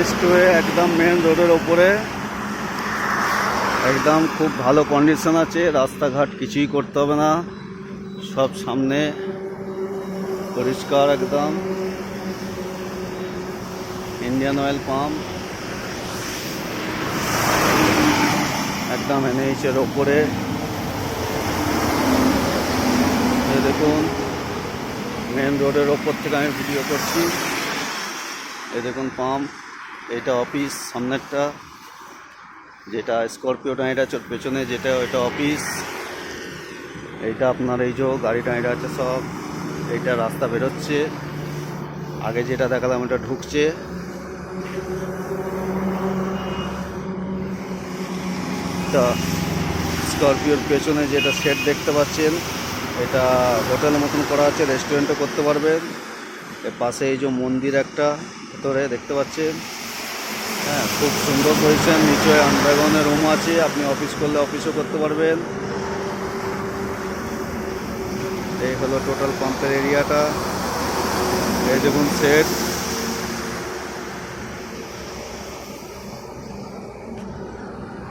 স্টোরে একদম মেন রোডের ওপরে, একদম খুব ভালো কন্ডিশন আছে, রাস্তাঘাট কিছুই করতে হবে না, সব সামনে পরিষ্কার একদম। ইন্ডিয়ান অয়েল পাম্প একদম এনএইচের ওপরে। দেখুন মেন রোডের ওপর থেকে আমি ভিডিও করছি। এই দেখুন পাম্প, এটা অফিস সামনেরটা, যেটা স্করপিও টাইটা পেছনে যেটা ওইটা অফিস। এইটা আপনার এই যে গাড়ি টাইটা আছে সব, এইটা রাস্তা বেরোচ্ছে। আগে যেটা দেখালাম ওটা ঢুকছে। তা স্করপিওর পেছনে যেটা শেড দেখতে পাচ্ছেন, এটা হোটেলের মতন করা আছে, রেস্টুরেন্টও করতে পারবেন। এর পাশে এই যে মন্দির একটা ভেতরে দেখতে পাচ্ছেন, হ্যাঁ খুব সুন্দর পজিশন। নিচে আন্ডারগ্রাউন্ডের রুম আছে, আপনি অফিস করলে অফিসও করতে পারবেন। এই হলো টোটাল পাম্পের এরিয়াটা। এই দেখুন সেট।